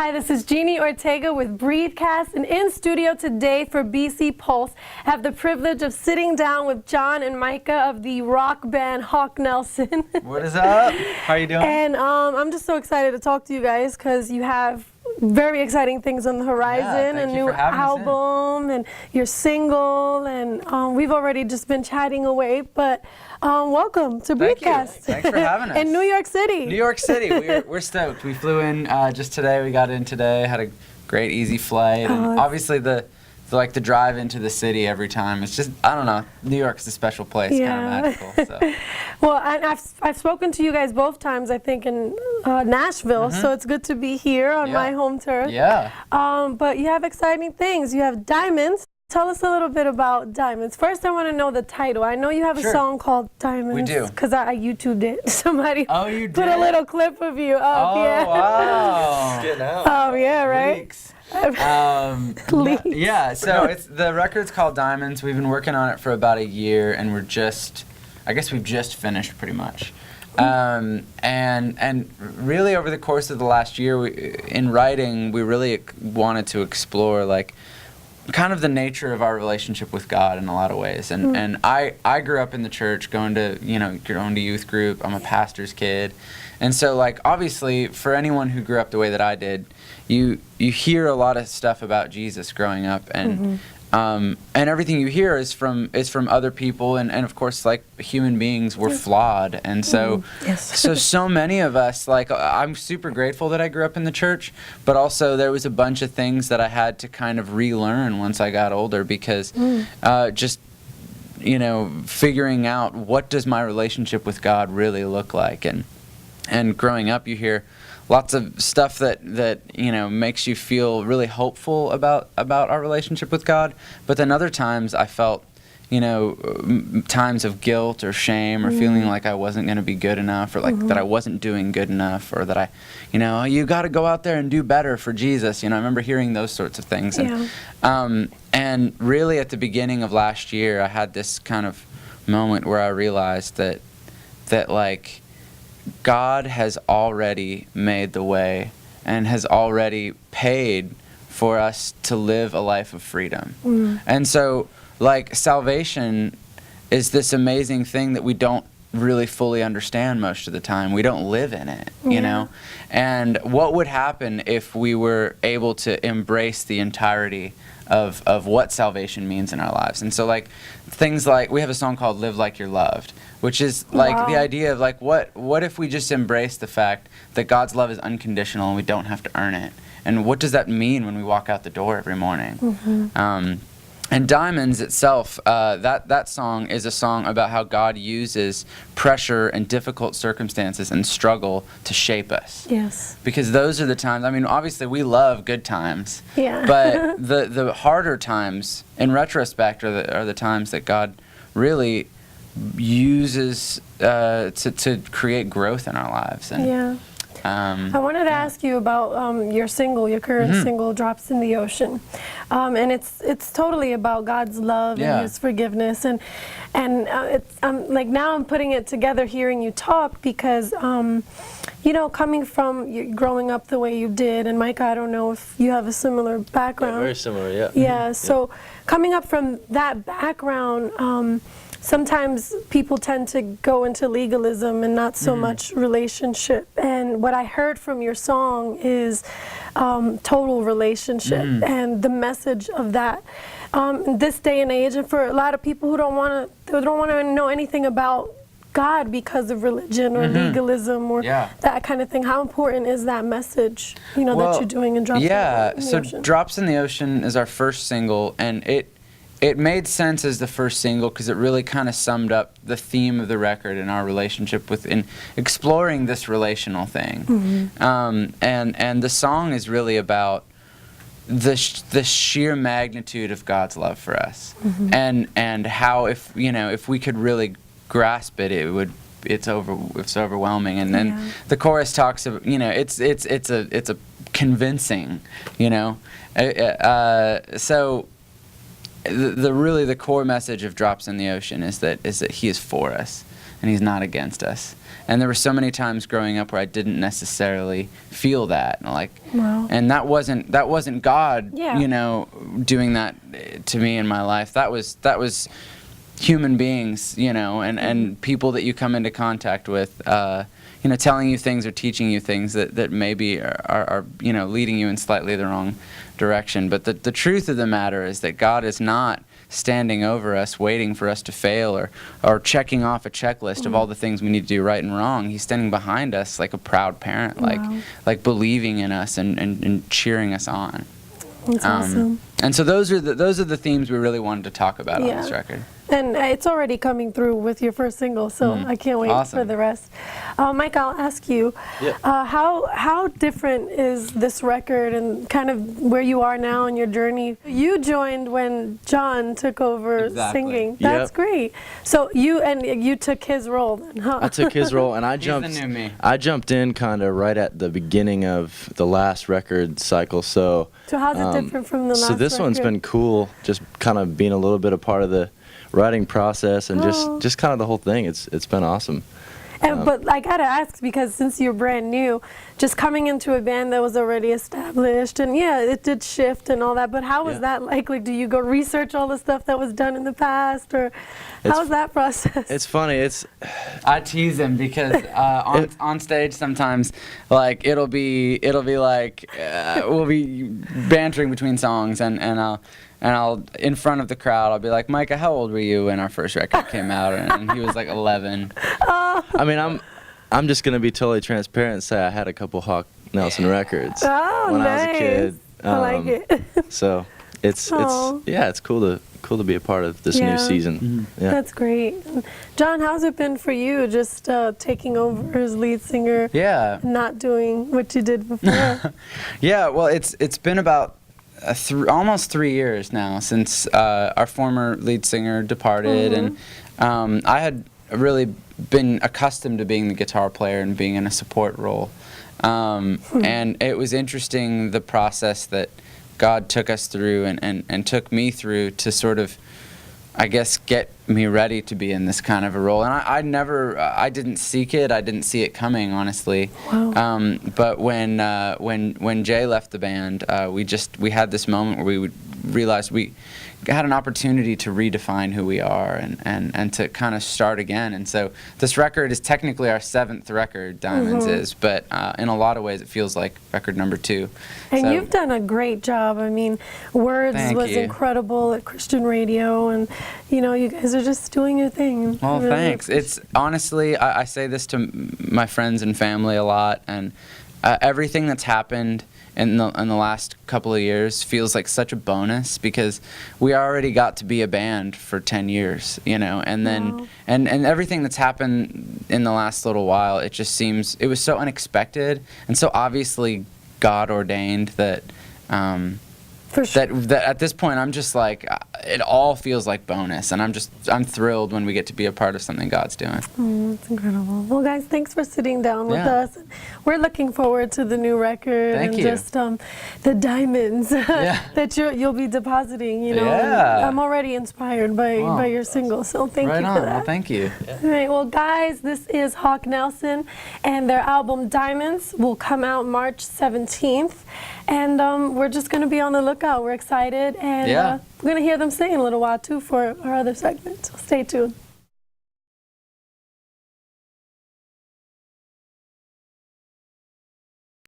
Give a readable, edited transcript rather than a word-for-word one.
Hi, this is Jeannie Ortega with BREATHeCast, and in studio today for BC Pulse, I have the privilege of sitting down with John and Micah of the rock band Hawk Nelson. What is up? How you doing? And I'm just so excited to talk to you guys because you have very exciting things on the horizon, a new album and your single, and we've already just been chatting away, but welcome to BREATHeCast. Thanks for having us. In New York City. New York City, we're stoked. We flew in just today, we got in today, had a great easy flight, and obviously the drive into the city every time, it's just, I don't know, New York's a special place, kind of magical. So. Well, and I've spoken to you guys both times, I think, in Nashville, so it's good to be here on my home turf. Yeah. But you have exciting things. You have Diamonds. Tell us a little bit about Diamonds. First, I want to know the title. I know you have a song called Diamonds. We do. Because I YouTubed it. Somebody you put a little clip of you up. Wow. It's getting out. Oh, yeah, right? Leaks. Leaks. Yeah, so the record's called Diamonds. We've been working on it for about a year, and we've just finished pretty much. And really over the course of the last year, in writing, we really wanted to explore kind of the nature of our relationship with God in a lot of ways. And I grew up in the church, going to youth group. I'm a pastor's kid. And so obviously for anyone who grew up the way that I did, you hear a lot of stuff about Jesus growing up, and everything you hear is from other people, and of course human beings, we're flawed, and so so many of us, I'm super grateful that I grew up in the church, but also there was a bunch of things that I had to kind of relearn once I got older, because just figuring out what does my relationship with God really look like, and growing up you hear lots of stuff that makes you feel really hopeful about our relationship with God, but then other times I felt times of guilt or shame, or feeling like I wasn't going to be good enough, or that I wasn't doing good enough, or that you got to go out there and do better for Jesus. I remember hearing those sorts of things, and really at the beginning of last year I had this kind of moment where I realized that God has already made the way and has already paid for us to live a life of freedom. And so, salvation is this amazing thing that we don't really fully understand most of the time. We don't live in it, you know? And what would happen if we were able to embrace the entirety of what salvation means in our lives? And so things we have a song called Live Like You're Loved, which is the idea of what if we just embrace the fact that God's love is unconditional and we don't have to earn it? And what does that mean when we walk out the door every morning? And Diamonds itself, that song is a song about how God uses pressure and difficult circumstances and struggle to shape us. Yes. Because those are the times, obviously we love good times, but the harder times, in retrospect, are the times that God really uses to create growth in our lives. And, I wanted to ask you about your single, your current single, Drops in the Ocean, and it's totally about God's love and His forgiveness, and it's now I'm putting it together, hearing you talk, because coming from growing up the way you did, and Micah, I don't know if you have a similar background. Yeah, very similar, Yeah. So coming up from that background. Sometimes people tend to go into legalism and not so much relationship. And what I heard from your song is total relationship and the message of that. In this day and age, and for a lot of people who don't want to know anything about God because of religion or legalism or that kind of thing. How important is that message, that you're doing in Drops in the Ocean? So Drops in the Ocean is our first single, and it made sense as the first single because it really kind of summed up the theme of the record and our relationship in exploring this relational thing. And the song is really about the sheer magnitude of God's love for us, and how if we could really grasp it, it's overwhelming. And then the chorus talks of it's a convincing, so. The core message of Drops in the Ocean is that He is for us, and He's not against us. And there were so many times growing up where I didn't necessarily feel that, like, Wow. and that wasn't God, Yeah. you know, doing that to me in my life. That was human beings, you know, and people that you come into contact with, you know, telling you things or teaching you things that maybe are you know, leading you in slightly the wrong direction. But the truth of the matter is that God is not standing over us, waiting for us to fail or checking off a checklist of all the things we need to do right and wrong. He's standing behind us like a proud parent, Wow. like believing in us and cheering us on. That's awesome. And so those are the themes we really wanted to talk about on this Yeah. record. And it's already coming through with your first single, so I can't wait Awesome. for the rest. Mike, I'll ask you, Yeah. how different is this record and kind of where you are now in your journey? You joined when John took over Exactly. singing. That's Yep. great. So you took his role then, huh? I took his role, and I He's jumped. the new me. I jumped in kind of right at the beginning of the last record cycle. So So how's it different from the last So this one's record? been cool, just kind of being a little bit a part of the writing process and Oh. just kind of the whole thing. It's been awesome. But I gotta ask, because since you're brand new, just coming into a band that was already established, and yeah, it did shift and all that. But how was Yeah. that like? Like, do you go research all the stuff that was done in the past, or how It's- was that process? It's funny. It's I tease him because on stage sometimes, like it'll be like we'll be bantering between songs and I'll in front of the crowd I'll be like, Micah, how old were you when our first record came out? And he was like 11. I mean, I'm just gonna be totally transparent and say I had a couple Hawk Nelson records Oh, when nice. I was a kid. I like it. So it's Aw. yeah, it's cool to be a part of this Yeah. new season. Yeah. That's great. John, how's it been for you, just taking over as lead singer, Yeah. and not doing what you did before? Yeah, well, it's been about almost 3 years now since our former lead singer departed, and I had really been accustomed to being the guitar player and being in a support role. And it was interesting, the process that God took us through and took me through to sort of, I guess, get me ready to be in this kind of a role. And I didn't seek it. I didn't see it coming, honestly. Wow. But when Jay left the band, we had this moment where we would realize we had an opportunity to redefine who we are and to kind of start again. And so this record is technically our 7th record, Diamonds is, but in a lot of ways it feels like record number 2. And So- you've done a great job. I mean, Words Thank was you. incredible at Christian radio, and you know, you guys are just doing your thing. Well, I really thanks. It's honestly, I say this to my friends and family a lot, and everything that's happened in the last couple of years feels like such a bonus, because we already got to be a band for 10 years, you know, and then Wow. and everything that's happened in the last little while, it just seems, it was so unexpected and so obviously God ordained that For sure. that at this point I'm just like, it all feels like bonus, and I'm thrilled when we get to be a part of something God's doing. That's incredible. Well, guys, thanks for sitting down with Yeah. us. We're looking forward to the new record Thank and you. just the diamonds Yeah. that you'll be depositing. You know, Yeah. I'm already inspired by Wow. your single. So thank Right you on. for that. Well, thank you. All right, well, guys, this is Hawk Nelson, and their album Diamonds will come out March 17th, and we're just going to be on the lookout. We're excited, and Yeah. we're going to hear them sing in a little while, too, for our other segment, so stay tuned.